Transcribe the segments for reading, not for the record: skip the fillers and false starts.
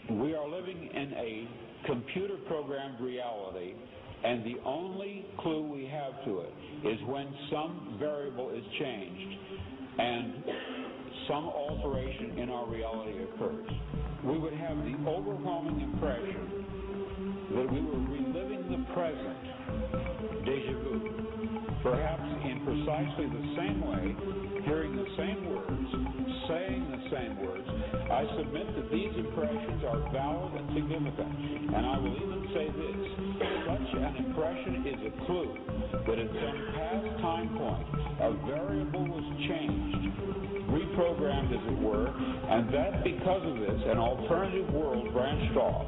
We are living in a computer-programmed reality, and the only clue we have to it is when some variable is changed and some alteration in our reality occurs. We would have the overwhelming impression that we were reliving the present, déjà vu, perhaps in precisely the same way, hearing the same words, saying the same words. I submit that these impressions are valid and significant, and I will even say this: such an impression is a clue that at some past time point a variable was changed, reprogrammed as it were, and that because of this an alternative world branched off.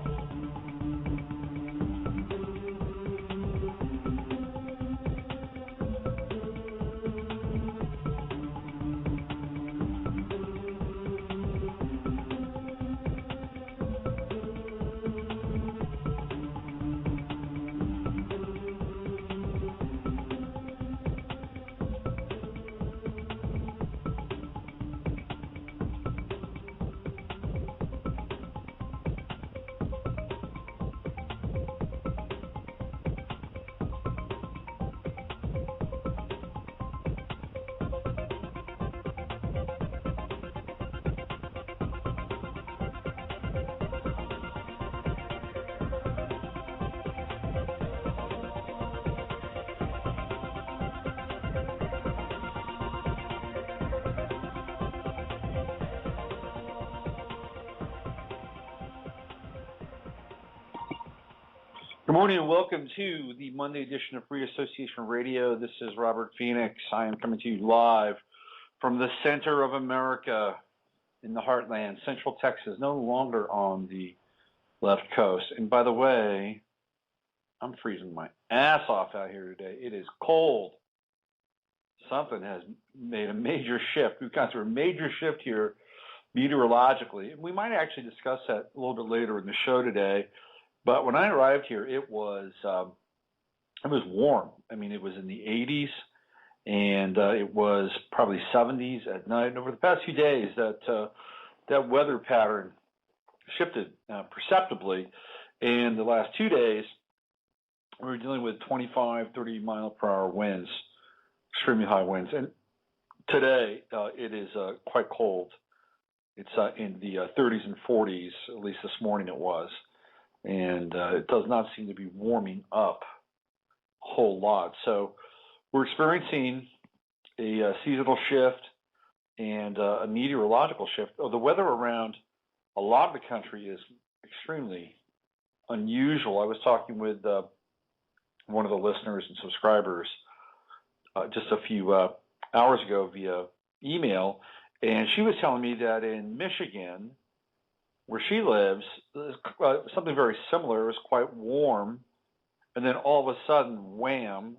Good morning and welcome to the Monday edition of Free Association Radio. This is Robert Phoenix. I am coming to you live from the center of America in the heartland, Central Texas, no longer on the left coast. And by the way, I'm freezing my ass off out here today. It is cold. Something has made a major shift. We've gone through a major shift here meteorologically. We might actually discuss that a little bit later in the show today. But when I arrived here, it was warm. I mean, it was in the 80s, and it was probably 70s at night. And over the past few days, that weather pattern shifted perceptibly. And the last 2 days, we were dealing with 25, 30 mile per hour winds, extremely high winds. And today, it is quite cold. It's in the 30s and 40s, at least this morning it was. And it does not seem to be warming up a whole lot. So we're experiencing a seasonal shift and a meteorological shift. The weather around a lot of the country is extremely unusual. I was talking with one of the listeners and subscribers just a few hours ago via email, and she was telling me that in Michigan, where she lives, something very similar. It was quite warm, and then all of a sudden, wham,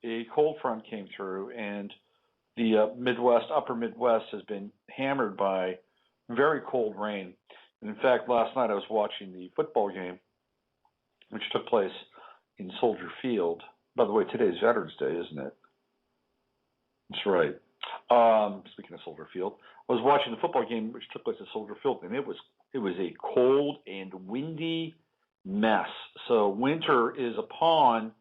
a cold front came through, and the Midwest, upper Midwest, has been hammered by very cold rain. And in fact, last night I was watching the football game, which took place in Soldier Field. By the way, today's Veterans Day, isn't it? That's right. Speaking of Soldier Field, I was watching the football game, which took place at Soldier Field, and it was a cold and windy mess. So winter is upon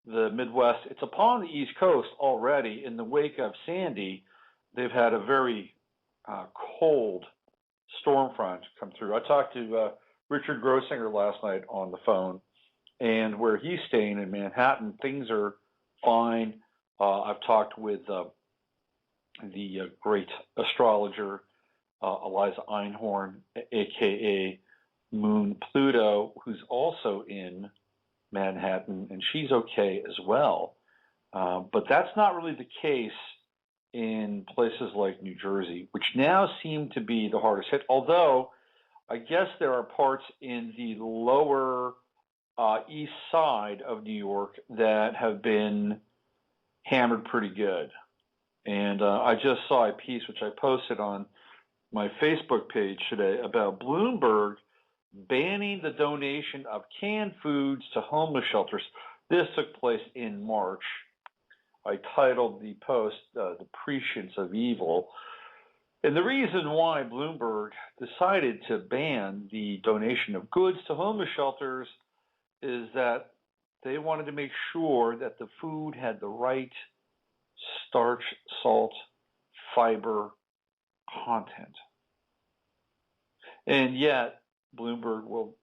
the Midwest. It's upon the East Coast already. In the wake of Sandy, they've had a very cold storm front come through. I talked to Richard Grossinger last night on the phone, and where he's staying in Manhattan, things are fine. I've talked with the great astrologer, Eliza Einhorn, a.k.a. Moon Pluto, who's also in Manhattan, and she's okay as well. But that's not really the case in places like New Jersey, which now seem to be the hardest hit, although I guess there are parts in the lower east side of New York that have been hammered pretty good. And I just saw a piece which I posted on my Facebook page today about Bloomberg banning the donation of canned foods to homeless shelters. This took place in March. I titled the post, The Prescience of Evil. And the reason why Bloomberg decided to ban the donation of goods to homeless shelters is that they wanted to make sure that the food had the right starch, salt, fiber content. And yet, Bloomberg will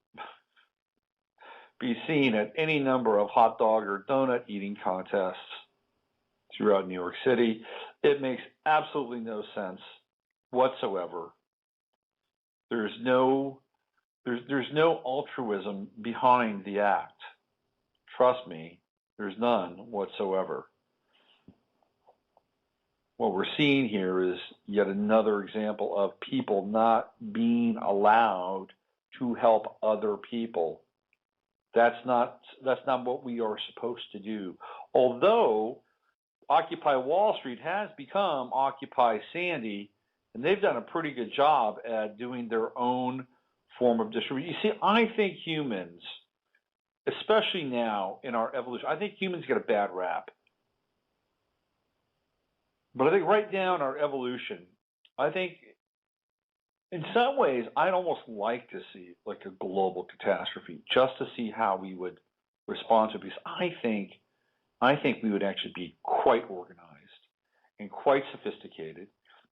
be seen at any number of hot dog or donut eating contests throughout New York City. It makes absolutely no sense whatsoever. There's no altruism behind the act. Trust me, there's none whatsoever. What we're seeing here is yet another example of people not being allowed to help other people. That's not what we are supposed to do. Although Occupy Wall Street has become Occupy Sandy, and they've done a pretty good job at doing their own form of distribution. You see, I think humans, especially now in our evolution, I think humans get a bad rap. But I think right now in our evolution, I think in some ways I'd almost like to see like a global catastrophe just to see how we would respond to it, because I think we would actually be quite organized and quite sophisticated.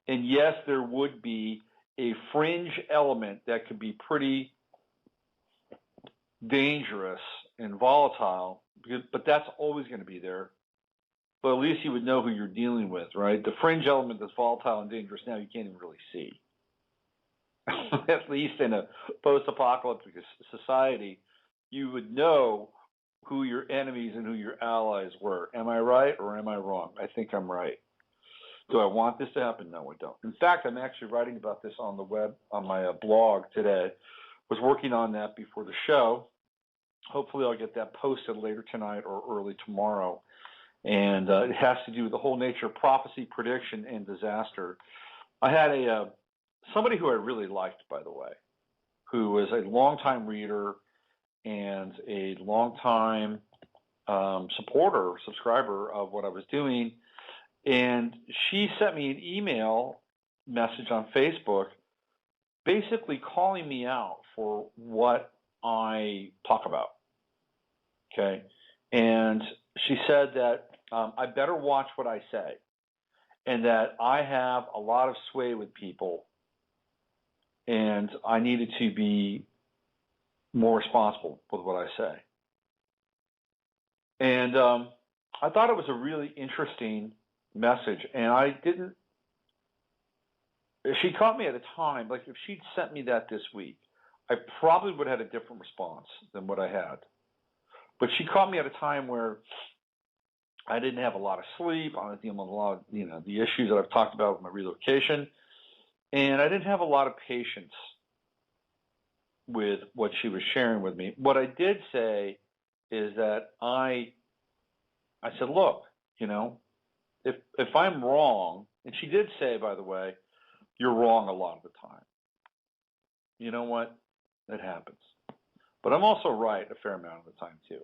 And yes, there would be a fringe element that could be pretty dangerous and volatile, but that's always going to be there. But at least you would know who you're dealing with, right? The fringe element that's volatile and dangerous now you can't even really see. At least in a post-apocalyptic society, you would know who your enemies and who your allies were. Am I right or am I wrong? I think I'm right. Do I want this to happen? No, I don't. In fact, I'm actually writing about this on the web, on my blog today. Was working on that before the show. Hopefully I'll get that posted later tonight or early tomorrow. And it has to do with the whole nature of prophecy, prediction, and disaster. I had somebody who I really liked, by the way, who was a longtime reader and a longtime subscriber of what I was doing. And she sent me an email message on Facebook basically calling me out for what I talk about. Okay. And she said that I better watch what I say and that I have a lot of sway with people and I needed to be more responsible with what I say. And I thought it was a really interesting message, and she caught me at a time, like if she'd sent me that this week, I probably would have had a different response than what I had. But she caught me at a time where I didn't have a lot of sleep. I was dealing with a lot of, the issues that I've talked about with my relocation. And I didn't have a lot of patience with what she was sharing with me. What I did say is that I said, look, if I'm wrong, and she did say, by the way, you're wrong a lot of the time. You know what? That happens. But I'm also right a fair amount of the time, too.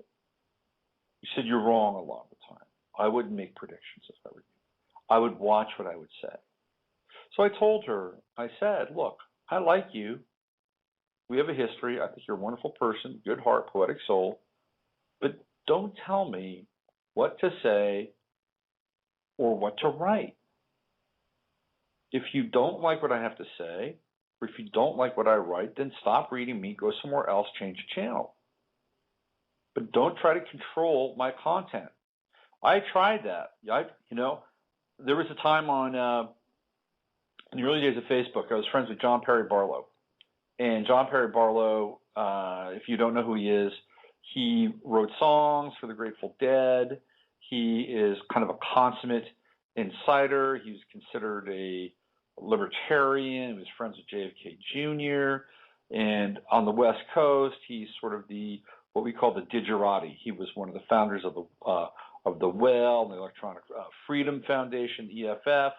You said you're wrong a lot of the time. I wouldn't make predictions if I were you. I would watch what I would say. So I told her, I said, look, I like you. We have a history. I think you're a wonderful person, good heart, poetic soul. But don't tell me what to say or what to write. If you don't like what I have to say, or if you don't like what I write, then stop reading me, go somewhere else, change the channel. But don't try to control my content. I tried that. There was a time in the early days of Facebook, I was friends with John Perry Barlow. And John Perry Barlow, if you don't know who he is, he wrote songs for the Grateful Dead. He is kind of a consummate insider. He was considered a libertarian. He was friends with JFK Jr. And on the West Coast, he's sort of what we call the digerati. He was one of the founders of the WELL, the Electronic Freedom Foundation, EFF.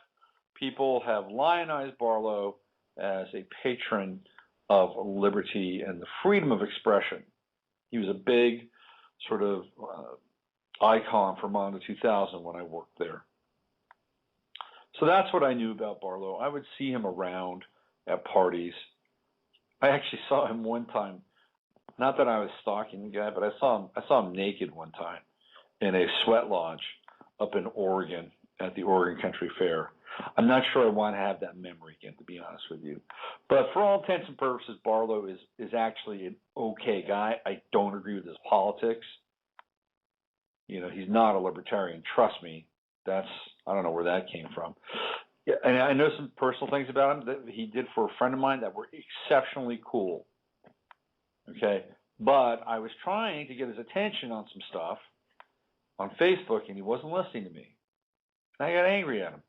People have lionized Barlow as a patron of liberty and the freedom of expression. He was a big sort of icon for Mondo 2000 when I worked there. So that's what I knew about Barlow. I would see him around at parties. I actually saw him one time. Not that I was stalking the guy, but I saw him naked one time in a sweat lodge up in Oregon at the Oregon Country Fair. I'm not sure I want to have that memory again, to be honest with you. But for all intents and purposes, Barlow is actually an okay guy. I don't agree with his politics. He's not a libertarian. Trust me. I don't know where that came from. Yeah, and I know some personal things about him that he did for a friend of mine that were exceptionally cool. Okay? But I was trying to get his attention on some stuff on Facebook, and he wasn't listening to me. And I got angry at him.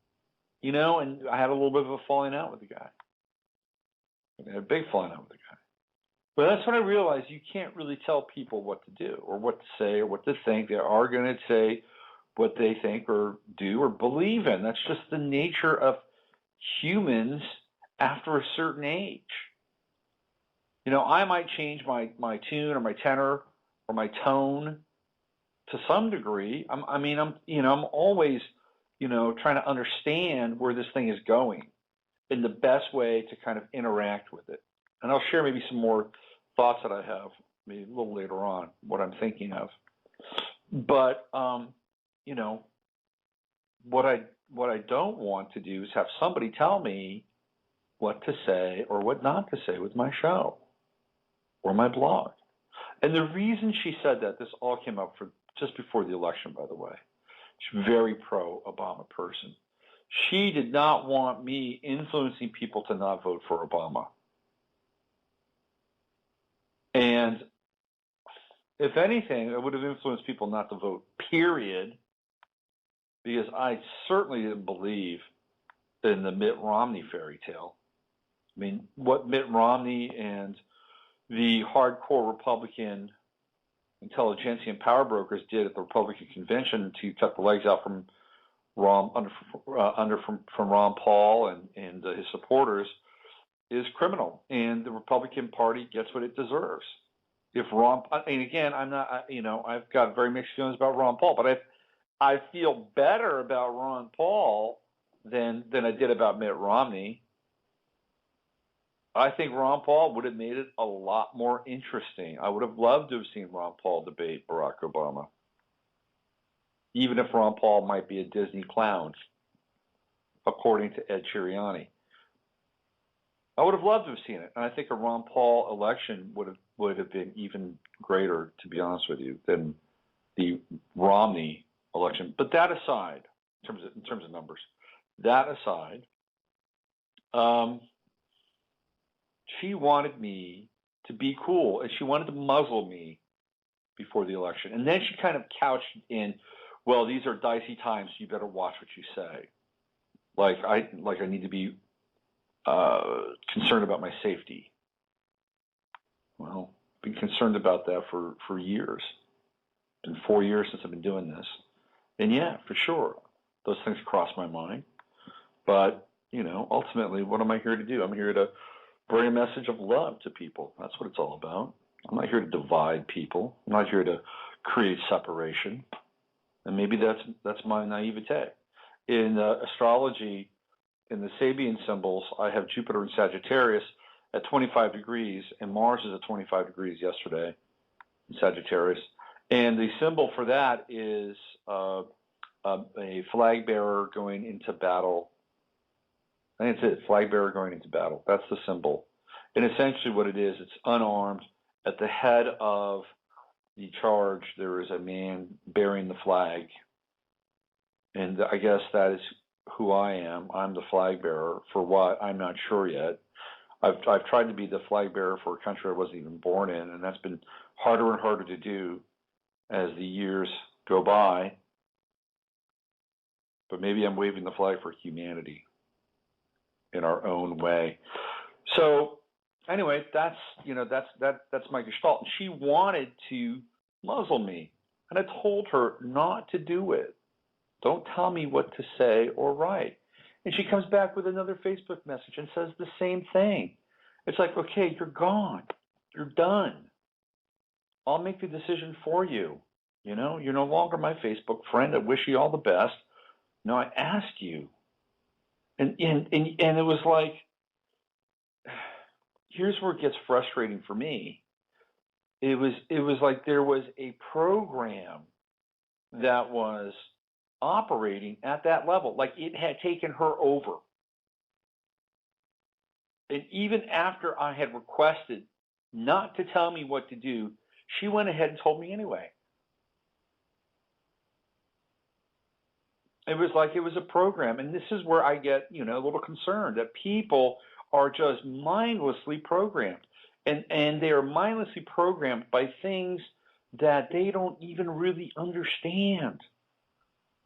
And I had a little bit of a falling out with the guy. I had a big falling out with the guy. But that's when I realized you can't really tell people what to do or what to say or what to think. They are going to say what they think or do or believe in. That's just the nature of humans after a certain age. I might change my tune or my tenor or my tone to some degree. I'm always, trying to understand where this thing is going in the best way to kind of interact with it. And I'll share maybe some more thoughts that I have maybe a little later on, what I'm thinking of. But, what I don't want to do is have somebody tell me what to say or what not to say with my show or my blog. And the reason she said that, this all came up just before the election, by the way. She's a very pro-Obama person. She did not want me influencing people to not vote for Obama. And if anything, it would have influenced people not to vote, period, because I certainly didn't believe in the Mitt Romney fairy tale. I mean, what Mitt Romney and the hardcore Republican intelligentsia and power brokers did at the Republican convention to cut the legs out from Ron Paul and his supporters is criminal, and the Republican Party gets what it deserves. If Ron, and again, I'm not, I've got very mixed feelings about Ron Paul, but I feel better about Ron Paul than I did about Mitt Romney. I think Ron Paul would have made it a lot more interesting. I would have loved to have seen Ron Paul debate Barack Obama, even if Ron Paul might be a Disney clown, according to Ed Chiriani. I would have loved to have seen it, and I think a Ron Paul election would have been even greater, to be honest with you, than the Romney election. But that aside, in terms of numbers, that aside, she wanted me to be cool, and she wanted to muzzle me before the election. And then she kind of couched in, well, these are dicey times, so you better watch what you say. Like I need to be concerned about my safety. Well, I've been concerned about that for years. It's been 4 years since I've been doing this. And yeah, for sure, those things cross my mind. But, ultimately, what am I here to do? I'm here to bring a message of love to people. That's what it's all about. I'm not here to divide people. I'm not here to create separation. And maybe that's my naivete. In astrology, in the Sabian symbols, I have Jupiter in Sagittarius at 25 degrees, and Mars is at 25 degrees yesterday in Sagittarius. And the symbol for that is a flag bearer going into battle. I think it's it, flag bearer going into battle. That's the symbol. And essentially what it is, it's unarmed. At the head of the charge, there is a man bearing the flag. And I guess that is who I am. I'm the flag bearer. For what? I'm not sure yet. I've tried to be the flag bearer for a country I wasn't even born in, and that's been harder and harder to do as the years go by. But maybe I'm waving the flag for humanity in our own way. So anyway, that's my gestalt. And she wanted to muzzle me, and I told her not to do it. Don't tell me what to say or write. And she comes back with another Facebook message and says the same thing. It's like, okay, you're gone. You're done. I'll make the decision for you. You're no longer my Facebook friend. I wish you all the best. No, I asked you And it was like, here's where it gets frustrating for me. It was like there was a program that was operating at that level, like it had taken her over. And even after I had requested not to tell me what to do, she went ahead and told me anyway. It was like it was a program, and this is where I get, a little concerned that people are just mindlessly programmed, and they are mindlessly programmed by things that they don't even really understand.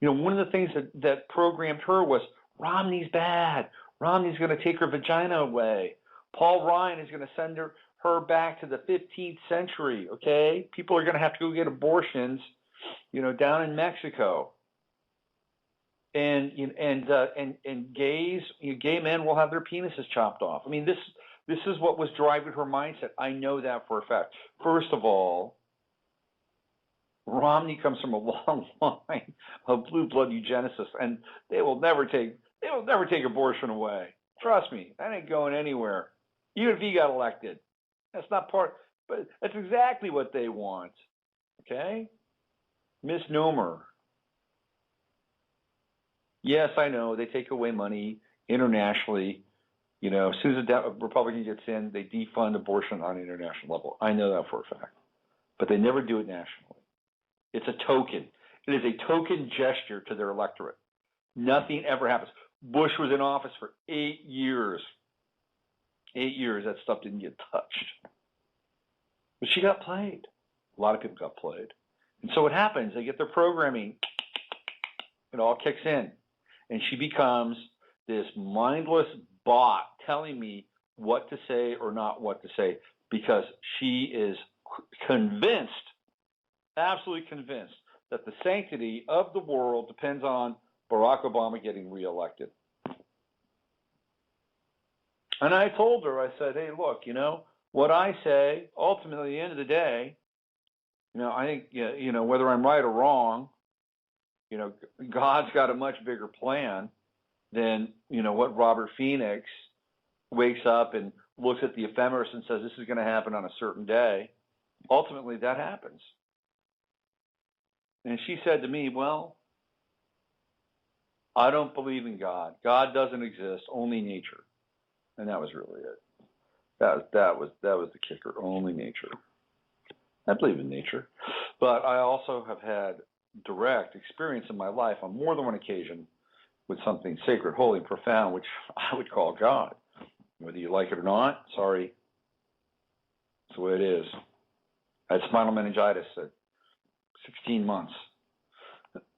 One of the things that programmed her was Romney's bad. Romney's going to take her vagina away. Paul Ryan is going to send her back to the 15th century. Okay, people are going to have to go get abortions, down in Mexico. And gay men will have their penises chopped off. I mean, this is what was driving her mindset. I know that for a fact. First of all, Romney comes from a long line of blue blood eugenicists, and they will never take abortion away. Trust me, that ain't going anywhere. Even if he got elected, that's not part. But that's exactly what they want. Okay, misnomer. Yes, I know they take away money internationally. As soon as a Republican gets in, they defund abortion on an international level. I know that for a fact. But they never do it nationally. It's a token. It is a token gesture to their electorate. Nothing ever happens. Bush was in office for 8 years. 8 years, that stuff didn't get touched. But she got played. A lot of people got played. And so what happens, they get their programming. It all kicks in. And she becomes this mindless bot telling me what to say or not what to say, because she is convinced, absolutely convinced, that the sanctity of the world depends on Barack Obama getting reelected. And I told her, I said, hey, look, what I say, ultimately, at the end of the day, I think, whether I'm right or wrong, God's got a much bigger plan than, what Robert Phoenix wakes up and looks at the ephemeris and says, this is going to happen on a certain day. Ultimately, that happens. And she said to me, well, I don't believe in God. God doesn't exist, only nature. And that was really it. That was the kicker, only nature. I believe in nature. But I also have had direct experience in my life on more than one occasion with something sacred, holy, and profound, which I would call God. Whether you like it or not, sorry, that's the way it is. I had spinal meningitis at 16 months,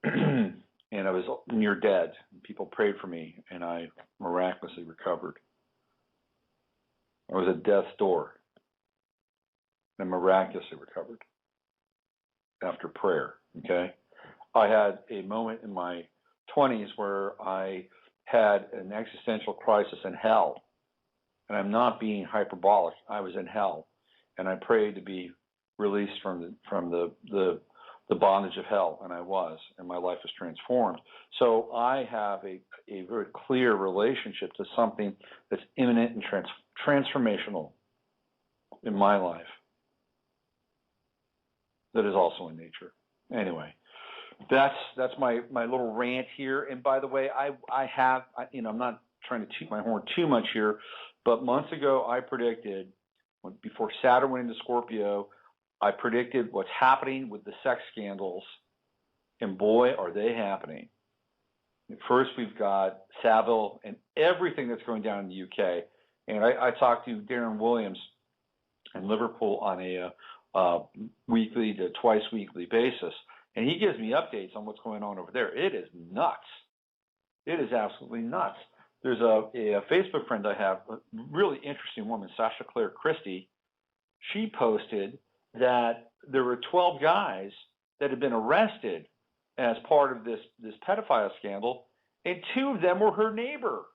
and I was near dead. People prayed for me, and I miraculously recovered. I was at death's door, and miraculously recovered after prayer, okay? I had a moment in my 20s where I had an existential crisis in hell, and I'm not being hyperbolic. I was in hell, and I prayed to be released from the bondage of hell, and I was, and my life was transformed. So I have a very clear relationship to something that's imminent and transformational in my life that is also in nature. Anyway, that's my little rant here. And by the way, I'm not trying to toot my horn too much here, but months ago I predicted, before Saturn went into Scorpio, I predicted what's happening with the sex scandals, and boy, are they happening. First, we've got Savile and everything that's going down in the UK. And I talked to Darren Williams in Liverpool on a weekly to twice weekly basis, and he gives me updates on what's going on over there. It is nuts. It is absolutely nuts. There's a Facebook friend I have, a really interesting woman, Sasha Claire Christie. She posted that there were 12 guys that had been arrested as part of this pedophile scandal, and 2 of them were her neighbor.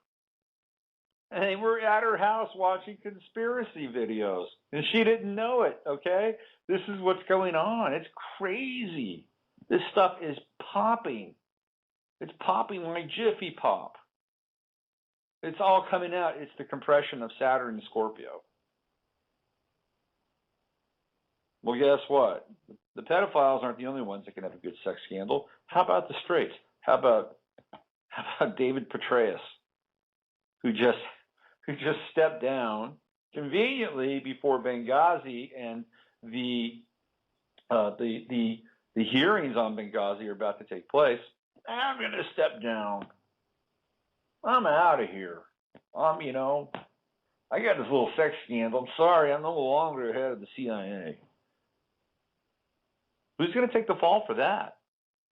And they were at her house watching conspiracy videos, and she didn't know it, okay? This is what's going on. It's crazy. This stuff is popping. It's popping like Jiffy Pop. It's all coming out. It's the compression of Saturn and Scorpio. Well, guess what? The pedophiles aren't the only ones that can have a good sex scandal. How about the straights? How about David Petraeus, who just stepped down conveniently before Benghazi and the hearings on Benghazi are about to take place. I'm going to step down. I'm out of here. I got this little sex scandal. I'm sorry, I'm no longer head of the CIA. Who's going to take the fall for that?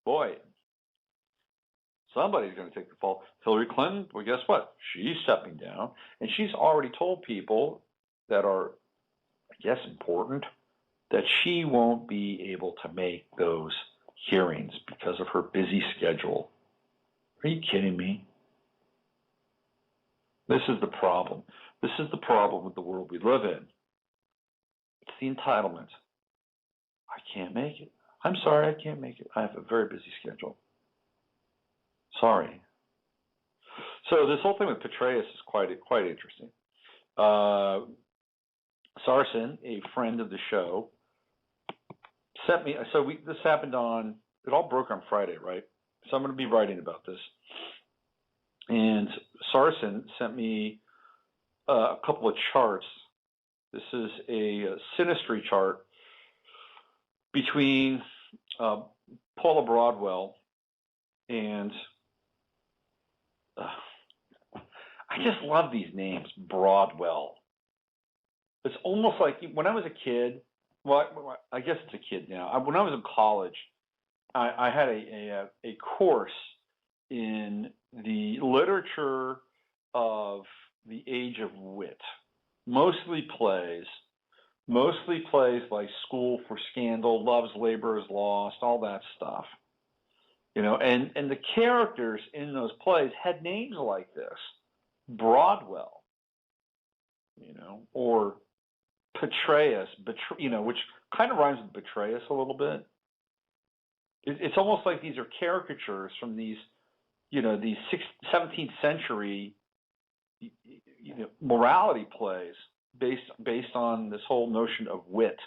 Boy, somebody's going to take the fall. Hillary Clinton, well, guess what? She's stepping down, and she's already told people that are, I guess, important, that she won't be able to make those hearings because of her busy schedule. Are you kidding me? This is the problem. This is the problem with the world we live in. It's the entitlement. I can't make it. I'm sorry, I can't make it. I have a very busy schedule. Sorry. So this whole thing with Petraeus is quite interesting. Sarson, a friend of the show, sent me. This happened on. It all broke on Friday, right? So I'm going to be writing about this. And Sarson sent me a couple of charts. This is a synastry chart between Paula Broadwell and I just love these names, Broadwell. It's almost like when I was a kid. Well, I guess it's a kid now. When I was in college, I had a course in the literature of the Age of Wit, mostly plays like School for Scandal, Love's Labor is Lost, all that stuff. And the characters in those plays had names like this, Broadwell, or Petraeus, which kind of rhymes with Petraeus a little bit. It's almost like these are caricatures from these 17th century, morality plays based on this whole notion of wit.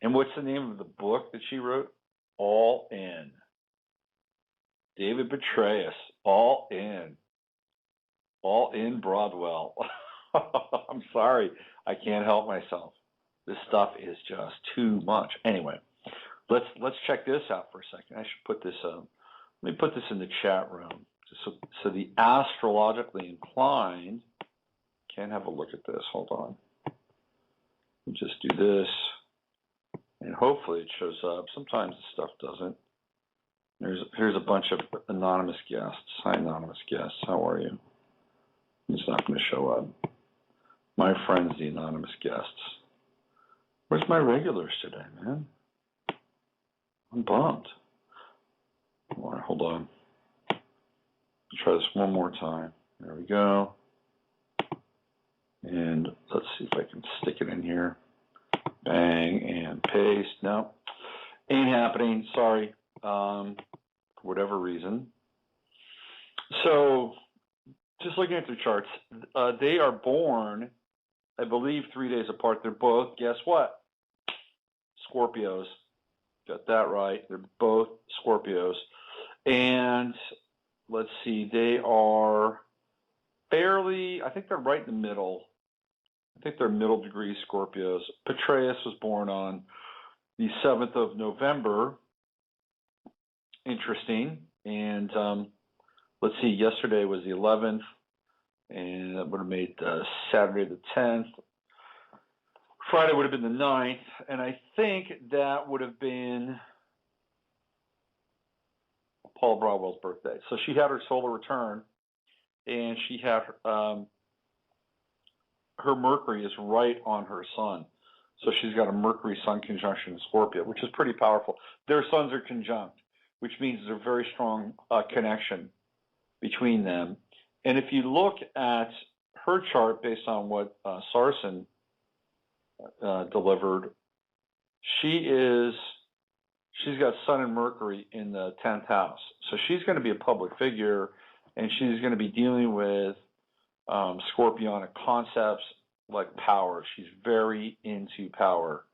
And what's the name of the book that she wrote? All In. David Petraeus, All In. All In Broadwell. I'm sorry, I can't help myself. This stuff is just too much. Anyway, let's check this out for a second. I should put this. Let me put this in the chat room so the astrologically inclined can have a look at this. Hold on. We'll just do this, and hopefully it shows up. Sometimes the stuff doesn't. Here's a bunch of anonymous guests. Hi, anonymous guests. How are you? It's not going to show up. My friends, the anonymous guests. Where's my regulars today, man? I'm bummed. All right, hold on. Try this one more time. There we go. And let's see if I can stick it in here. Bang and paste. No, ain't happening. Sorry. For whatever reason. So, just looking at their charts, they are born, I believe, 3 days apart. They're both, guess what? Scorpios. Got that right. They're both Scorpios. And let's see, they are fairly, I think they're right in the middle. I think they're middle degree Scorpios. Petraeus was born on the 7th of November. Interesting. And let's see, yesterday was the 11th, and that would have made Saturday the 10th. Friday would have been the 9th, and I think that would have been Paula Broadwell's birthday. So she had her solar return, and she had her Mercury is right on her sun. So she's got a Mercury-Sun conjunction in Scorpio, which is pretty powerful. Their suns are conjunct, which means there's a very strong connection between them. And if you look at her chart based on what Sarson delivered, she's got Sun and Mercury in the 10th house. So she's going to be a public figure, and she's going to be dealing with scorpionic concepts like power. She's very into power.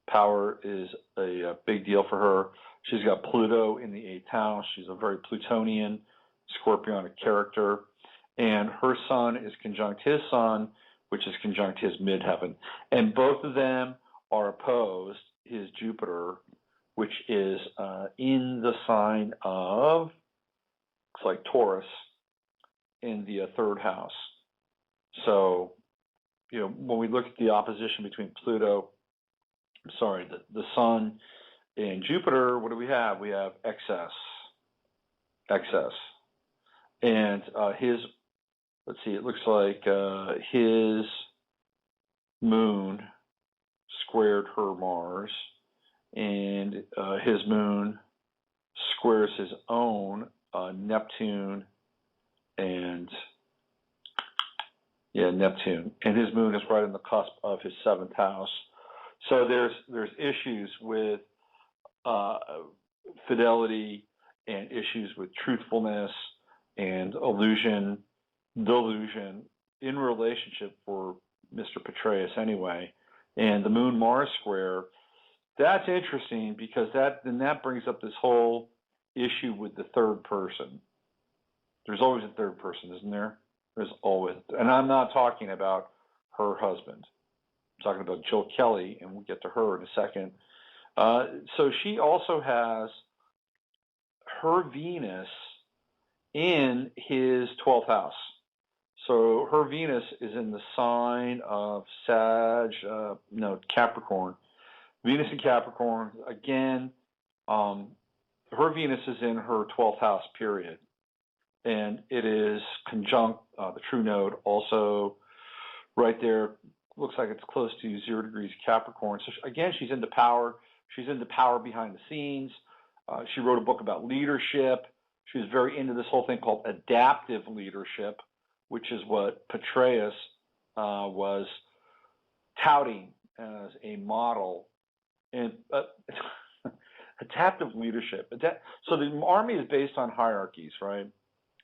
Power is a big deal for her. She's got Pluto in the 8th house. She's a very Plutonian, scorpionic character. And her sun is conjunct his sun, which is conjunct his midheaven. And both of them are opposed, his Jupiter, which is in the sign of, looks like Taurus, in the 3rd house. So, when we look at the opposition between the sun and Jupiter, what do we have? We have excess. And let's see, it looks like his moon squared her Mars, and his moon squares his own Neptune, and Neptune, and his moon is right on the cusp of his 7th house. So there's issues with fidelity and issues with truthfulness and delusion in relationship for Mr. Petraeus anyway. And the Moon-Mars square, that's interesting because that brings up this whole issue with the third person. There's always a third person, isn't there? There's always. And I'm not talking about her husband. I'm talking about Jill Kelly, and we'll get to her in a second. So she also has her Venus in his 12th house. So her Venus is in the sign of Capricorn. Venus in Capricorn, again, her Venus is in her 12th house, period. And it is conjunct the true node, also right there. Looks like it's close to 0 degrees Capricorn. So again, she's into power. She's into power behind the scenes. She wrote a book about leadership. She was very into this whole thing called adaptive leadership, which is what Petraeus was touting as a model. And adaptive leadership. So the army is based on hierarchies, right?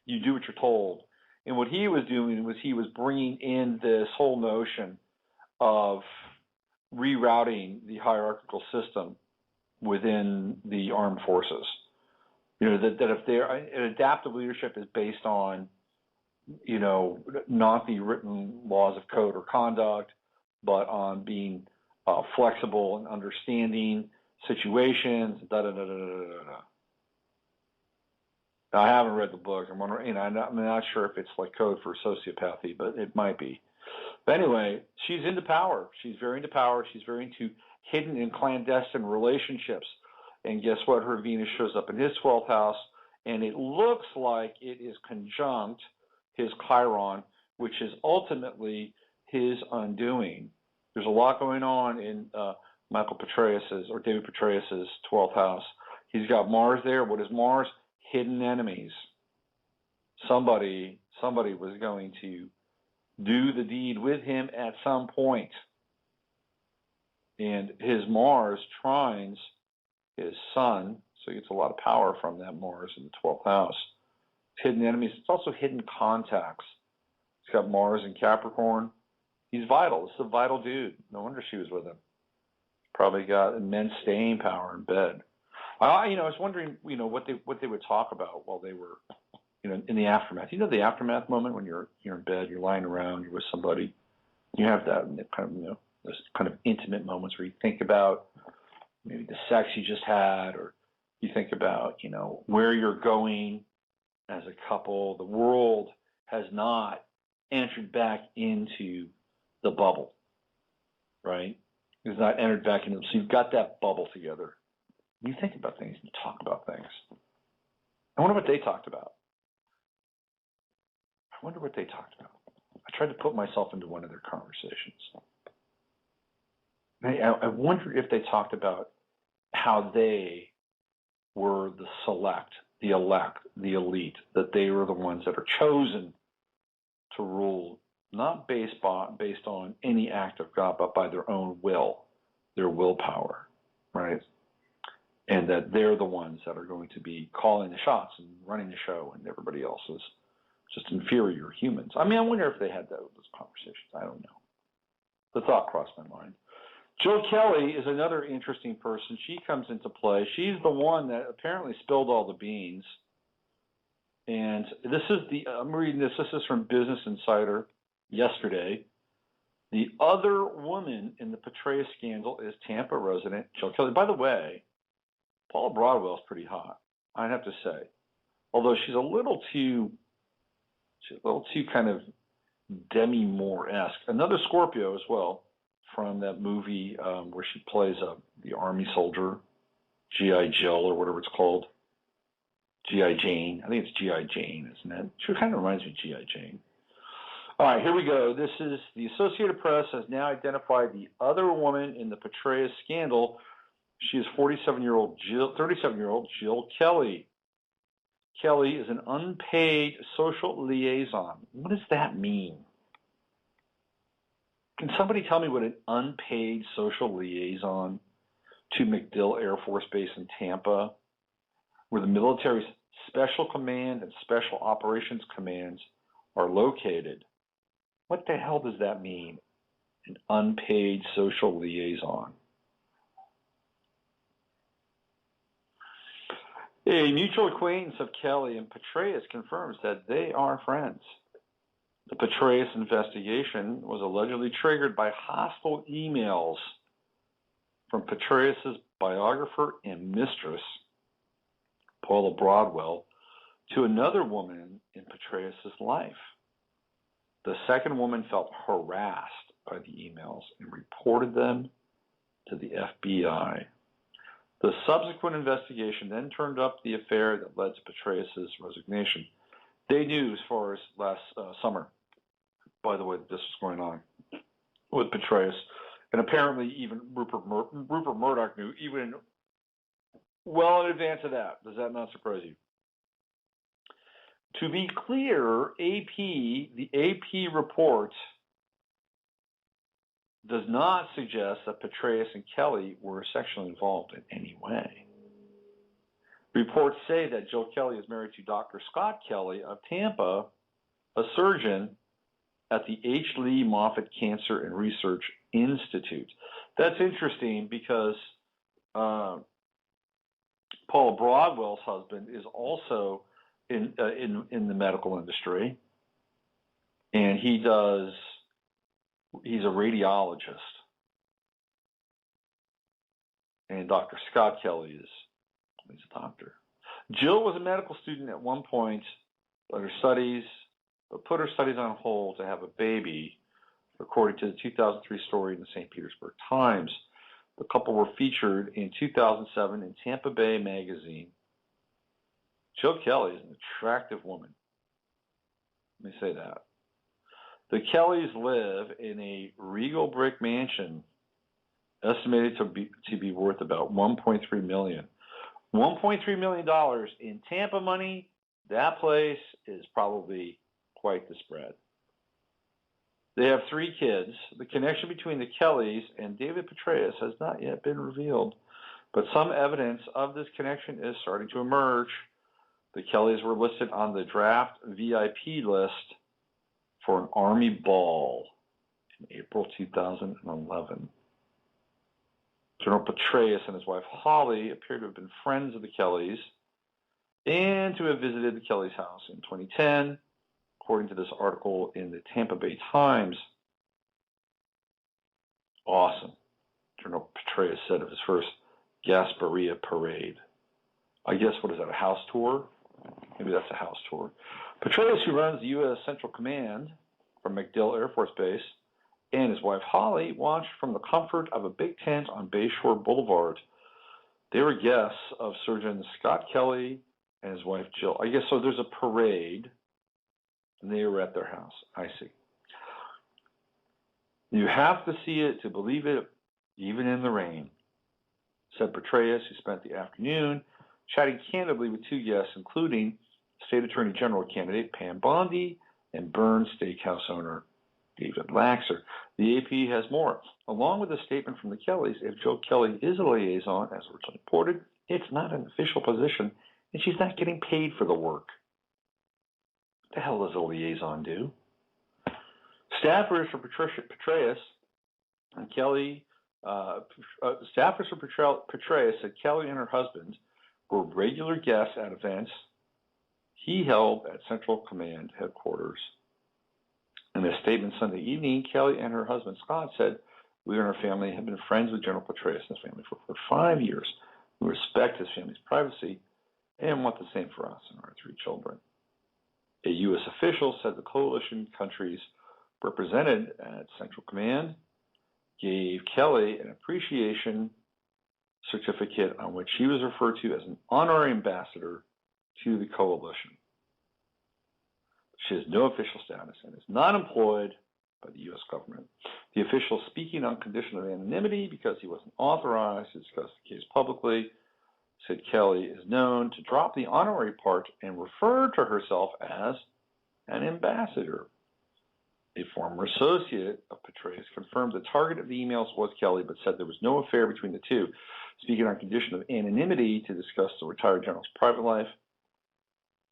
You do what you're told. And what he was doing was he was bringing in this whole notion of rerouting the hierarchical system within the armed forces. That if an adaptive leadership is based on, not the written laws of code or conduct, but on being flexible and understanding situations, I haven't read the book. I'm wondering, I'm not sure if it's like code for sociopathy, but it might be. But anyway, she's into power. She's very into power. She's very into hidden and clandestine relationships. And guess what? Her Venus shows up in his 12th house, and it looks like it is conjunct his Chiron, which is ultimately his undoing. There's a lot going on in Michael Petraeus's or David Petraeus's 12th house. He's got Mars there. What is Mars? Hidden enemies. Somebody was going to do the deed with him at some point. And his Mars trines his Sun, so he gets a lot of power from that Mars in the 12th house. Hidden enemies. It's also hidden contacts. He's got Mars in Capricorn. He's vital. This is a vital dude. No wonder she was with him. Probably got immense staying power in bed. I was wondering, what they would talk about while they were, in the aftermath. The aftermath moment when you're in bed, you're lying around, you're with somebody. You have that kind of, those kind of intimate moments where you think about maybe the sex you just had, or you think about, where you're going as a couple. The world has not entered back into the bubble, right? It's not entered back into. So you've got that bubble together. You think about things, you talk about things. I wonder what they talked about. I tried to put myself into one of their conversations. I wonder if they talked about how they were the select, the elect, the elite, that they were the ones that are chosen to rule, not based on any act of God, but by their own will, their willpower, right? And that they're the ones that are going to be calling the shots and running the show, and everybody else is just inferior humans. I mean, I wonder if they had those conversations. I don't know. The thought crossed my mind. Jill Kelly is another interesting person. She comes into play. She's the one that apparently spilled all the beans. And this is I'm reading this. This is from Business Insider yesterday. The other woman in the Petraeus scandal is Tampa resident Jill Kelly. By the way, Paula Broadwell is pretty hot, I'd have to say. Although she's a little too kind of Demi Moore-esque. Another Scorpio as well, from that movie where she plays the army soldier, G.I. Jill or whatever it's called. G.I. Jane. I think it's G.I. Jane, isn't it? She kind of reminds me of G.I. Jane. All right, here we go. This is the Associated Press has now identified the other woman in the Petraeus scandal. She is 37-year-old Jill Kelly. Kelly is an unpaid social liaison. What does that mean? Can somebody tell me what an unpaid social liaison to MacDill Air Force Base in Tampa, where the military's Special Command and Special Operations Commands are located? What the hell does that mean? An unpaid social liaison. A mutual acquaintance of Kelly and Petraeus confirms that they are friends. The Petraeus investigation was allegedly triggered by hostile emails from Petraeus' biographer and mistress, Paula Broadwell, to another woman in Petraeus' life. The second woman felt harassed by the emails and reported them to the FBI. The subsequent investigation then turned up the affair that led to Petraeus' resignation. They knew as far as last summer, by the way, that this was going on with Petraeus. And apparently even Rupert Murdoch knew, even well in advance of that. Does that not surprise you? To be clear, the AP report does not suggest that Petraeus and Kelly were sexually involved in any way. Reports say that Jill Kelly is married to Dr. Scott Kelly of Tampa, a surgeon at the H. Lee Moffitt Cancer and Research Institute. That's interesting because Paula Broadwell's husband is also in the medical industry, and he's a radiologist, and Dr. Scott Kelly he's a doctor. Jill was a medical student at one point, but put her studies on hold to have a baby, according to the 2003 story in the St. Petersburg Times. The couple were featured in 2007 in Tampa Bay Magazine. Jill Kelly is an attractive woman. Let me say that. The Kellys live in a regal brick mansion, estimated to be worth about $1.3 million. $1.3 million in Tampa money. That place is probably quite the spread. They have 3 kids. The connection between the Kellys and David Petraeus has not yet been revealed, but some evidence of this connection is starting to emerge. The Kellys were listed on the draft VIP list for an Army ball in April 2011. General Petraeus and his wife Holly appear to have been friends of the Kellys and to have visited the Kellys' house in 2010, according to this article in the Tampa Bay Times. Awesome, General Petraeus said of his first Gasparilla parade. I guess, what is that, a house tour? Maybe that's a house tour. Petraeus, who runs the U.S. Central Command from MacDill Air Force Base, and his wife Holly watched from the comfort of a big tent on Bayshore Boulevard. They were guests of Surgeon Scott Kelly and his wife Jill. I guess so. There's a parade, and they were at their house. I see. You have to see it to believe it, even in the rain, said Petraeus, who spent the afternoon chatting candidly with 2 guests, including State Attorney General candidate Pam Bondi and Burns Steakhouse owner David Laxer. The AP has more. Along with a statement from the Kellys, if Jill Kelly is a liaison, as originally reported, it's not an official position, and she's not getting paid for the work. the hell does a liaison do? Staffers for Petraeus and Kelly, staffers for Petraeus said Kelly and her husband were regular guests at events he held at Central Command headquarters. In a statement Sunday evening, Kelly and her husband Scott said, "We and our family have been friends with General Petraeus and his family for 5 years. We respect his family's privacy and want the same for us and our 3 children." A U.S. official said the coalition countries represented at Central Command gave Kelly an appreciation certificate on which she was referred to as an honorary ambassador to the coalition. She has no official status and is not employed by the U.S. government. The official, speaking on condition of anonymity because he wasn't authorized to discuss the case publicly, said Kelly is known to drop the honorary part and refer to herself as an ambassador. A former associate of Petraeus confirmed the target of the emails was Kelly, but said there was no affair between the two. Speaking on condition of anonymity to discuss the retired general's private life,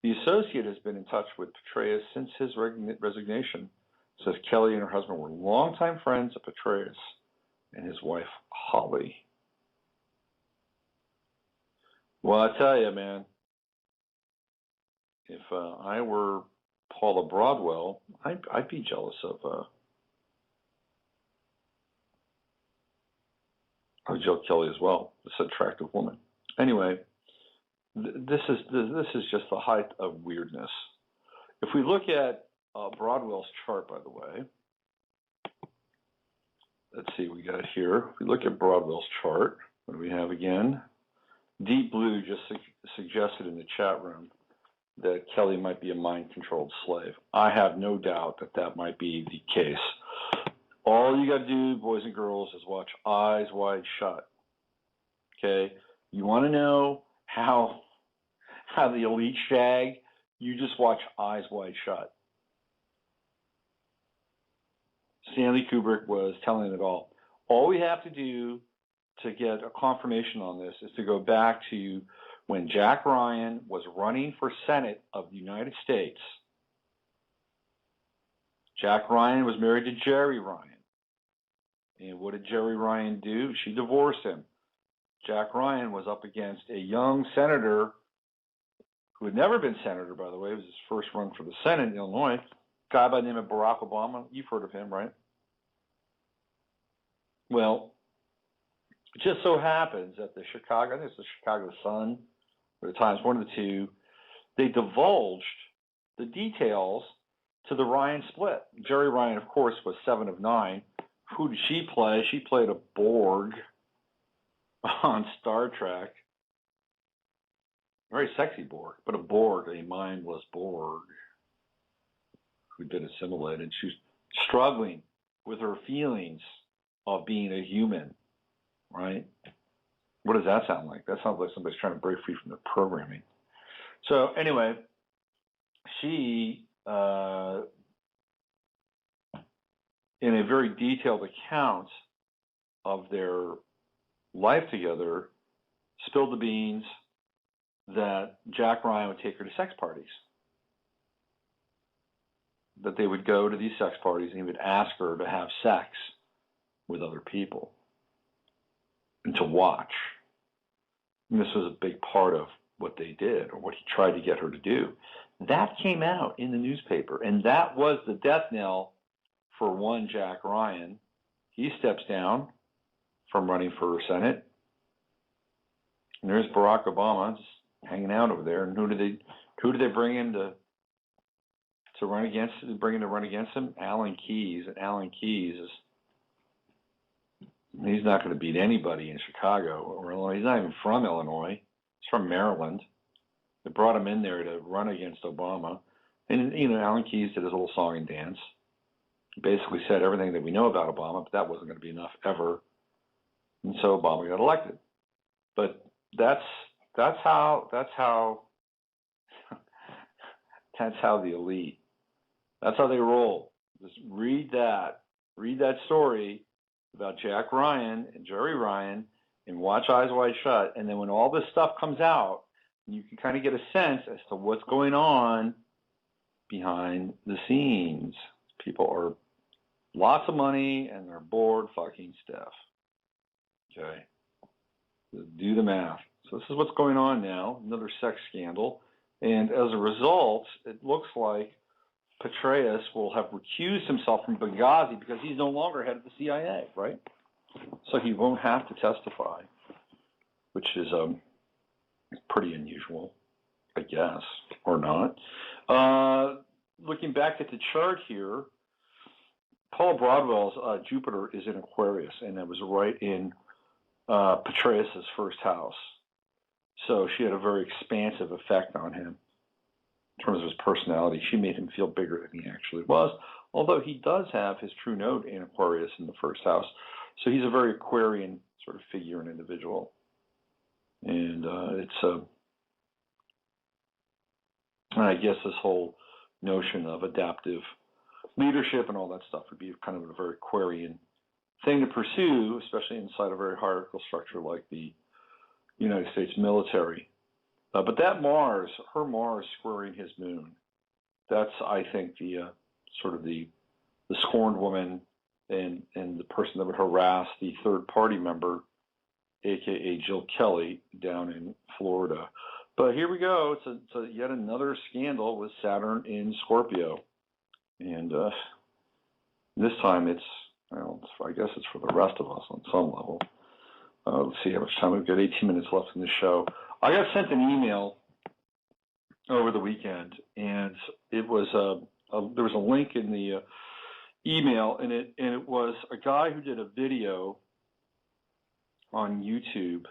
the associate has been in touch with Petraeus since his resignation. Says Kelly and her husband were longtime friends of Petraeus and his wife, Holly. Well, I tell you, man, if I were Paula Broadwell, I'd be jealous of Jill Kelly as well. This attractive woman. Anyway, this is just the height of weirdness. If we look at Broadwell's chart, by the way, let's see, we got it here. If we look at Broadwell's chart, what do we have again? Deep Blue just suggested in the chat room that Kelly might be a mind-controlled slave. I have no doubt that that might be the case. All you got to do, boys and girls, is watch Eyes Wide Shut. Okay? You want to know how the elite shag? You just watch Eyes Wide Shut. Stanley Kubrick was telling it all. All we have to do to get a confirmation on this is to go back to when Jack Ryan was running for Senate of the United States. Jack Ryan was married to Jerry Ryan. And what did Jerry Ryan do? She divorced him. Jack Ryan was up against a young senator who had never been senator, by the way. It was his first run for the Senate in Illinois. A guy by the name of Barack Obama. You've heard of him, right? Well, it just so happens that the Chicago, I think it's the Chicago Sun, or the Times, one of the two, they divulged the details to the Ryan split. Jerry Ryan, of course, was 7 of 9. Who did she play? She played a Borg on Star Trek. Very sexy Borg, but a Borg, a mindless Borg who'd been assimilated. She was struggling with her feelings of being a human, right? What does that sound like? That sounds like somebody's trying to break free from their programming. So anyway, she, in a very detailed account of their life together, spilled the beans that Jack Ryan would take her to sex parties. That they would go to these sex parties and he would ask her to have sex with other people and to watch. And this was a big part of what they did, or what he tried to get her to do. That came out in the newspaper, and that was the death knell for one Jack Ryan. He steps down from running for Senate, and there's Barack Obama just hanging out over there. And who do they bring in to run against? Bring in to run against him? Alan Keyes. And Alan Keyes is, he's not going to beat anybody in Chicago or Illinois. He's not even from Illinois. He's from Maryland. They brought him in there to run against Obama. And, you know, Alan Keyes did his little song and dance. He basically said everything that we know about Obama, but that wasn't going to be enough ever. And so Obama got elected. But that's how the elite, that's how they roll. Just read that story about Jack Ryan and Jerry Ryan and watch Eyes Wide Shut. And then when all this stuff comes out, you can kind of get a sense as to what's going on behind the scenes. People are lots of money and they're bored fucking stiff. Okay? Do the math. So this is what's going on now, another sex scandal. And as a result, it looks like Petraeus will have recused himself from Benghazi because he's no longer head of the CIA, right? So he won't have to testify, which is pretty unusual, I guess, or not. Looking back at the chart here, Paula Broadwell's Jupiter is in Aquarius, and it was right in Petraeus' first house. So she had a very expansive effect on him in terms of his personality. She made him feel bigger than he actually was, although he does have his true node in Aquarius in the first house. So he's a very Aquarian sort of figure and individual. And I guess this whole notion of adaptive leadership and all that stuff would be kind of a very Aquarian thing to pursue, especially inside a very hierarchical structure like the United States military. But that Mars, her Mars squaring his moon, that's, I think, the sort of the scorned woman and the person that would harass the third party member, a.k.a. Jill Kelly, down in Florida. But here we go. It's yet another scandal with Saturn in Scorpio. And this time I guess it's for the rest of us on some level. Let's see how much time we've got. 18 minutes left in the show. I got sent an email over the weekend, and it was there was a link in the email, and it was a guy who did a video on YouTube.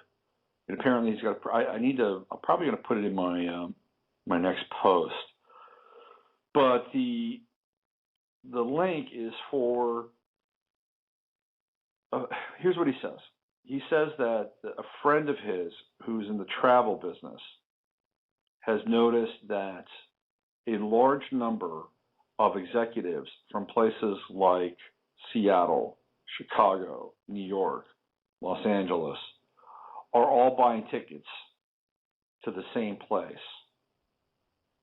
And apparently he's got. I'm probably going to put it in my next post. But the link is for. Here's what he says. He says that a friend of his who's in the travel business has noticed that a large number of executives from places like Seattle, Chicago, New York, Los Angeles are all buying tickets to the same place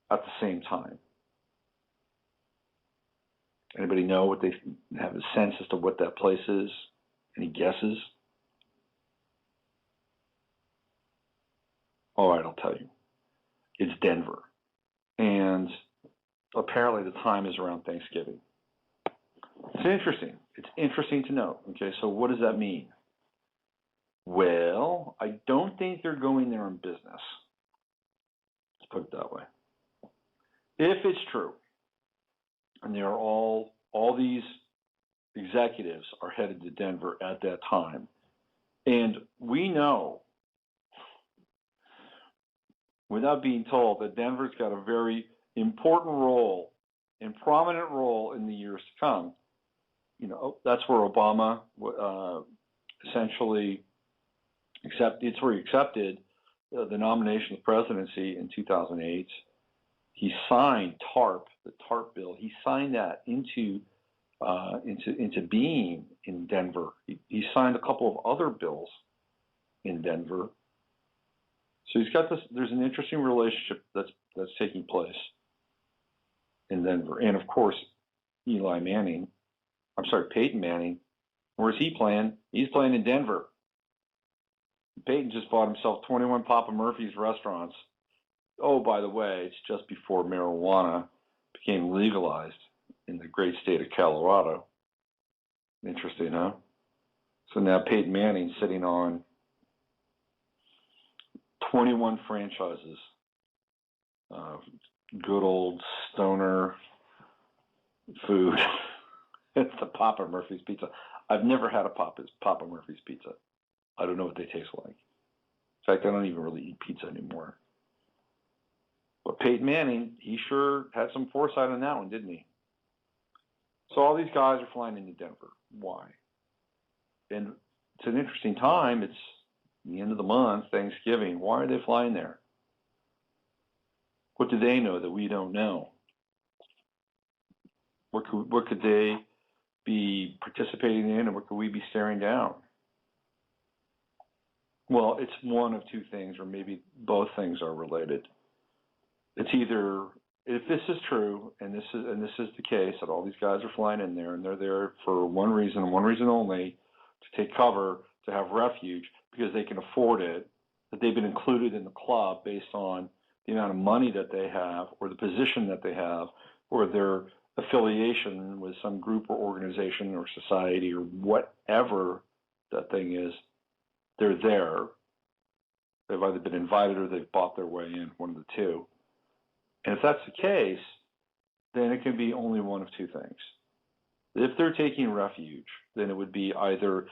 at the same time. Anybody know what they have a sense as to what that place is? Any guesses? All right, I'll tell you. It's Denver. And apparently the time is around Thanksgiving. It's interesting. It's interesting to know. Okay, so what does that mean? Well, I don't think they're going there in business. Let's put it that way. If it's true, and they are all these executives are headed to Denver at that time, and we know, without being told, that Denver's got a very important role and prominent role in the years to come. That's where Obama essentially it's where he accepted the nomination of the presidency in 2008. He signed the TARP bill. He signed that into being in Denver. He signed a couple of other bills in Denver. So he's got this. There's an interesting relationship that's taking place in Denver, and of course, Peyton Manning. Where's he playing? He's playing in Denver. Peyton just bought himself 21 Papa Murphy's restaurants. Oh, by the way, it's just before marijuana became legalized in the great state of Colorado. Interesting, huh? So now Peyton Manning's sitting on 21 franchises. Good old stoner food. It's the Papa Murphy's pizza. I've never had a Papa Murphy's pizza. I don't know what they taste like. In fact, I don't even really eat pizza anymore. But Peyton Manning, he sure had some foresight on that one, didn't he? So all these guys are flying into Denver. Why? And it's an interesting time. It's the end of the month, Thanksgiving. Why are they flying there? What do they know that we don't know? What could they be participating in, and what could we be staring down? Well, it's one of two things, or maybe both things are related. It's either if this is true, and this is the case, that all these guys are flying in there, and they're there for one reason and one reason only, to take cover, to have refuge, because they can afford it, that they've been included in the club based on the amount of money that they have, or the position that they have, or their affiliation with some group or organization or society or whatever that thing is, they're there. They've either been invited or they've bought their way in, one of the two. And if that's the case, then it can be only one of two things. If they're taking refuge, then it would be either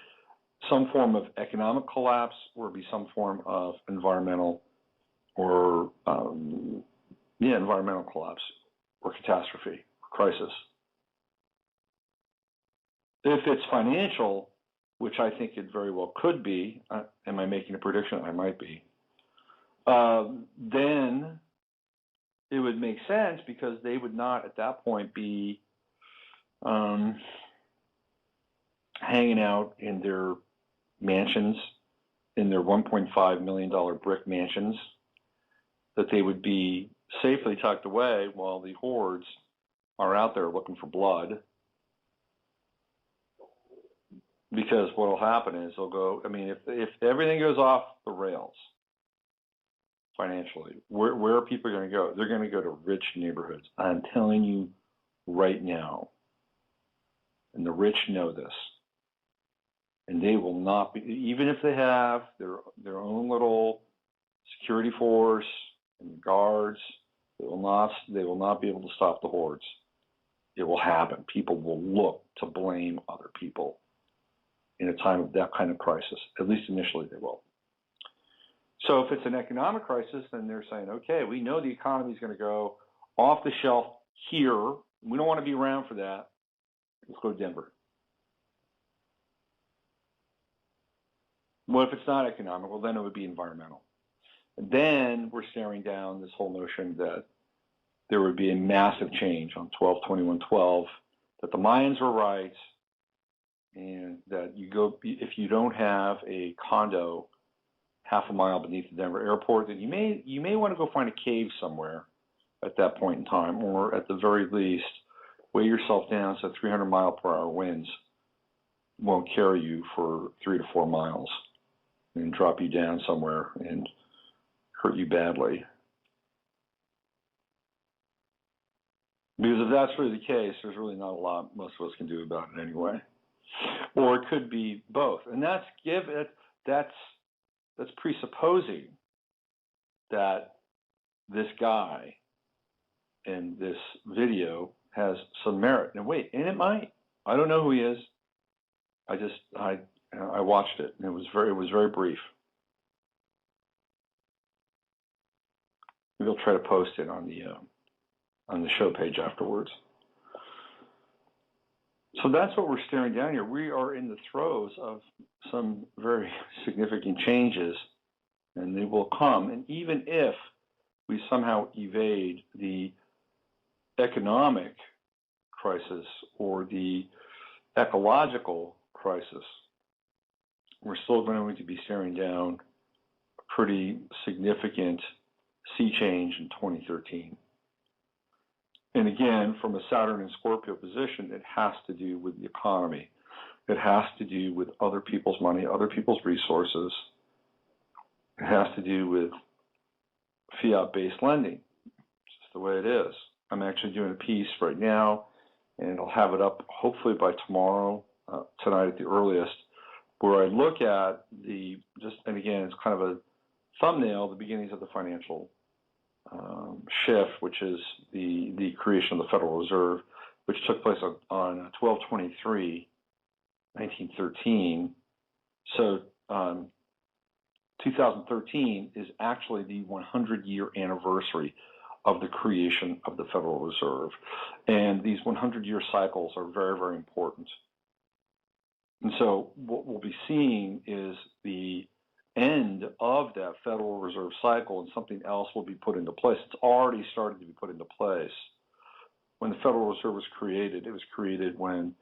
some form of economic collapse or it would be some form of environmental or environmental collapse or catastrophe, crisis. If it's financial, which I think it very well could be, am I making a prediction? I might be. Then it would make sense because they would not at that point be hanging out in their mansions, in their $1.5 million brick mansions, that they would be safely tucked away while the hordes are out there looking for blood. Because what will happen is they'll go, I mean, if everything goes off the rails financially, where are people going to go? They're going to go to rich neighborhoods. I'm telling you right now. And the rich know this. And they will not be, even if they have their own little security force and guards, they will not be able to stop the hordes. It will happen. People will look to blame other people in a time of that kind of crisis. At least initially they will. So if it's an economic crisis, then they're saying, okay, we know the economy is going to go off the shelf here. We don't want to be around for that. Let's go to Denver. Well, if it's not economic, well, then it would be environmental. And then we're staring down this whole notion that there would be a massive change on 12/21/12, that the Mayans were right, and that if you don't have a condo half a mile beneath the Denver airport, then you may want to go find a cave somewhere at that point in time, or at the very least, weigh yourself down so 300 mile per hour winds won't carry you for 3 to 4 miles and drop you down somewhere and hurt you badly. Because if that's really the case, there's really not a lot most of us can do about it anyway. Or it could be both. And that's presupposing that this guy in this video has some merit. And wait, and it might. I don't know who he is. I watched it, and it was very brief. Maybe I'll try to post it on the show page afterwards. So that's what we're staring down here. We are in the throes of some very significant changes, and they will come. And even if we somehow evade the economic crisis or the ecological crisis, we're still going to be staring down a pretty significant sea change in 2013. And again, from a Saturn and Scorpio position, it has to do with the economy. It has to do with other people's money, other people's resources. It has to do with fiat-based lending. It's just the way it is. I'm actually doing a piece right now, and I'll have it up hopefully by tomorrow, tonight at the earliest, where I look at and again, it's kind of a thumbnail, the beginnings of the financial shift, which is the creation of the Federal Reserve, which took place on 12/23/1913. So 2013 is actually the 100-year anniversary of the creation of the Federal Reserve. And these 100-year cycles are very, very important. And so what we'll be seeing is the end of that Federal Reserve cycle, and something else will be put into place. It's already started to be put into place. When the Federal Reserve was created, it was created when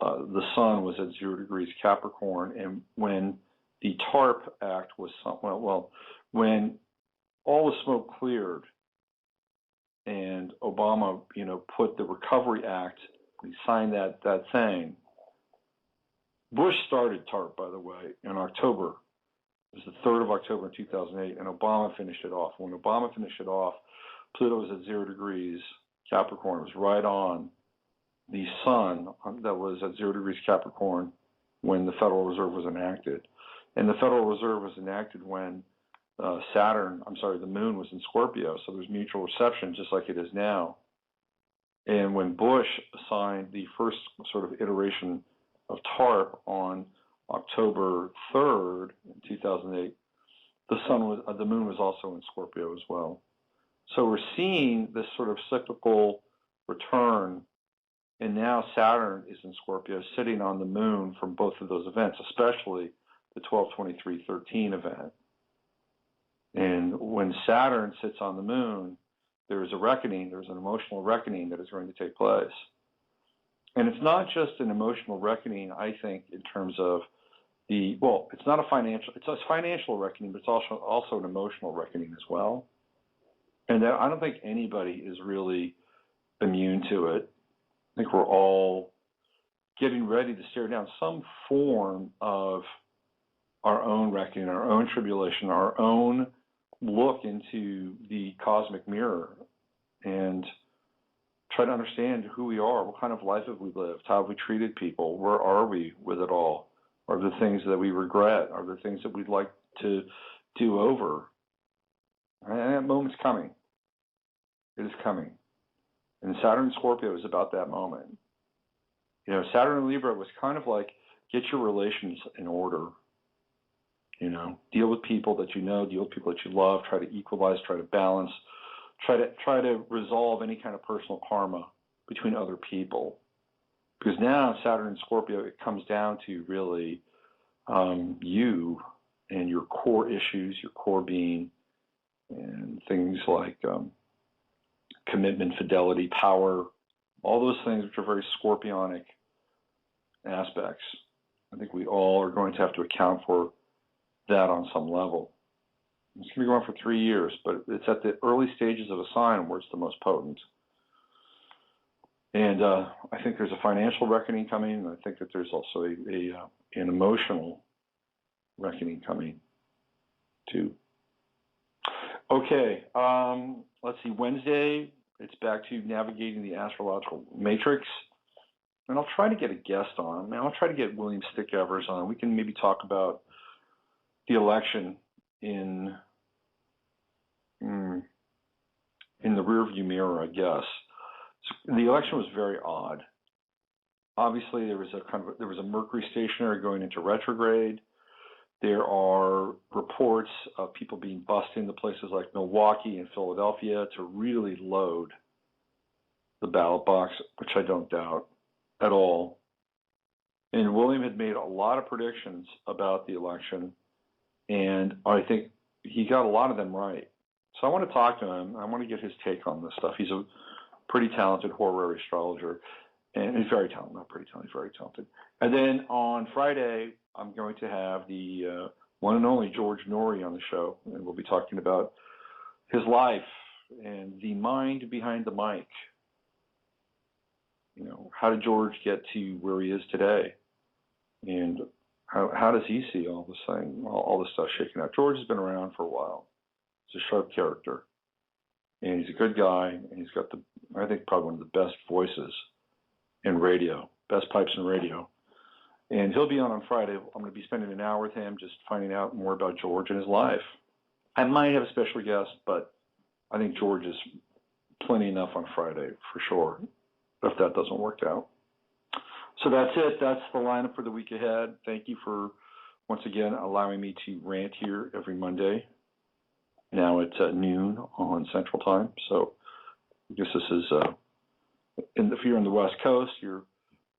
the sun was at 0 degrees Capricorn, and when the TARP Act was, when all the smoke cleared and Obama, put the Recovery Act, he signed that thing. Bush started TARP, by the way, in October. It was the 3rd of October in 2008, and Obama finished it off. When Obama finished it off, Pluto was at 0 degrees Capricorn. It was right on the sun that was at 0 degrees Capricorn when the Federal Reserve was enacted. And the Federal Reserve was enacted when the moon was in Scorpio, so there's mutual reception just like it is now. And when Bush signed the first sort of iteration of TARP on October 3rd, 2008, the moon was also in Scorpio as well. So we're seeing this sort of cyclical return, and now Saturn is in Scorpio, sitting on the moon from both of those events, especially the 12/23/13 event. And when Saturn sits on the moon, there is a reckoning, there's an emotional reckoning that is going to take place. And it's not just an emotional reckoning, I think, in terms of it's not it's a financial reckoning, but it's also an emotional reckoning as well. And I don't think anybody is really immune to it. I think we're all getting ready to stare down some form of our own reckoning, our own tribulation, our own look into the cosmic mirror and try to understand who we are, what kind of life have we lived, how have we treated people, where are we with it all, are there things that we regret, are there things that we'd like to do over. And that moment's coming. It is coming. And Saturn and Scorpio is about that moment. Saturn and Libra was kind of like, get your relations in order. Deal with people that deal with people that you love, try to equalize, try to balance, try to resolve any kind of personal karma between other people. Because now Saturn and Scorpio, it comes down to really you and your core issues, your core being, and things like commitment, fidelity, power, all those things which are very scorpionic aspects. I think we all are going to have to account for that on some level. It's going to be going for 3 years, but it's at the early stages of a sign where it's the most potent. And I think there's a financial reckoning coming, and I think that there's also an emotional reckoning coming, too. Okay, let's see. Wednesday, it's back to navigating the astrological matrix. And I'll try to get a guest on. I'll try to get William Stick-Evers on. We can maybe talk about the election in the rearview mirror, I guess. So the election was very odd. Obviously, there was a Mercury stationary going into retrograde. There are reports of people being bussed into places like Milwaukee and Philadelphia to really load the ballot box, which I don't doubt at all. And William had made a lot of predictions about the election, and I think he got a lot of them right. So I want to talk to him. I want to get his take on this stuff. He's a pretty talented horary astrologer, and he's very talented, not pretty talented, he's very talented. And then on Friday, I'm going to have the one and only George Norrie on the show, and we'll be talking about his life and the mind behind the mic. How did George get to where he is today? And how does he see all this stuff shaking out? George has been around for a while. He's a sharp character, and he's a good guy, and he's got I think probably one of the best voices in radio, best pipes in radio. And he'll be on Friday. I'm going to be spending an hour with him just finding out more about George and his life. I might have a special guest, but I think George is plenty enough on Friday for sure, if that doesn't work out. So that's it. That's the lineup for the week ahead. Thank you for, once again, allowing me to rant here every Monday. Now it's at noon on Central Time. So I guess this is, if you're on the West Coast, you're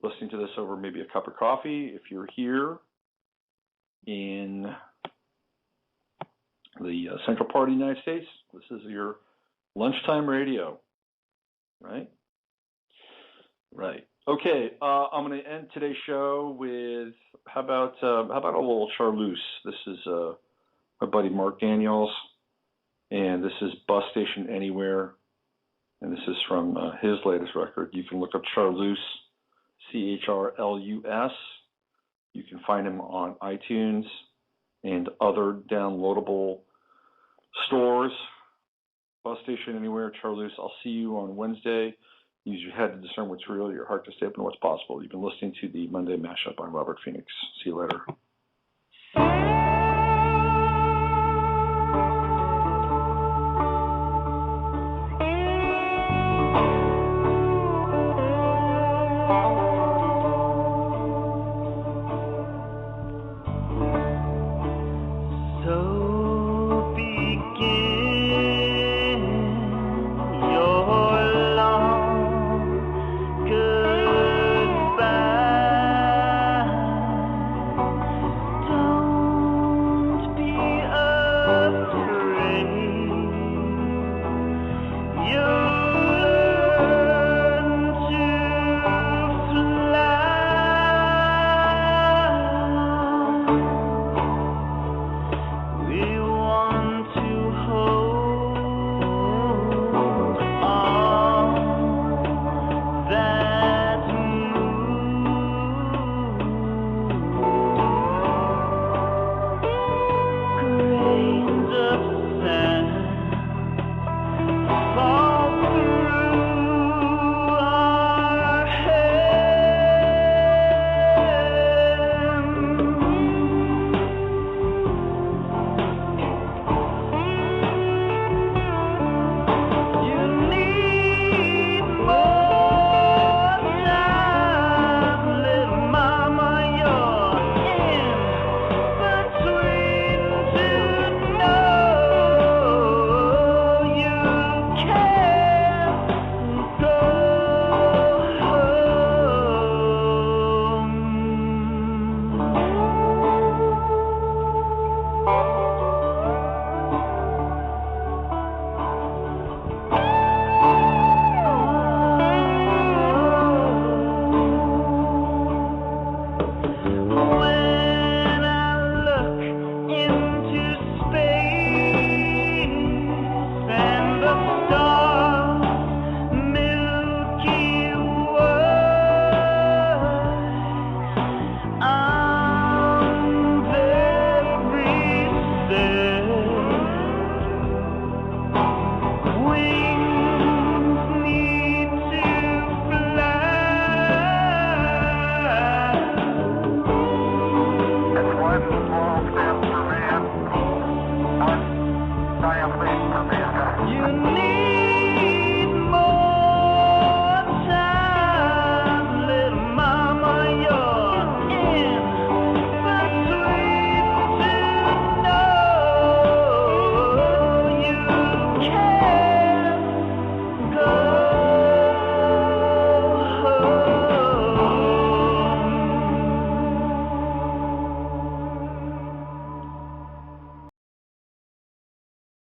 listening to this over maybe a cup of coffee. If you're here in the central part of the United States, this is your lunchtime radio, right? Right. Okay, I'm going to end today's show with how about a little Charleuse? This is my buddy Mark Daniels, and this is Bus Station Anywhere. and this is from his latest record. You can look up Charlus, Charlus. You can find him on iTunes and other downloadable stores. Bus station, anywhere, Charlus. I'll see you on Wednesday. Use your head to discern what's real, your heart to stay open to what's possible. You've been listening to the Monday Mashup. I'm Robert Phoenix. See you later. Fly.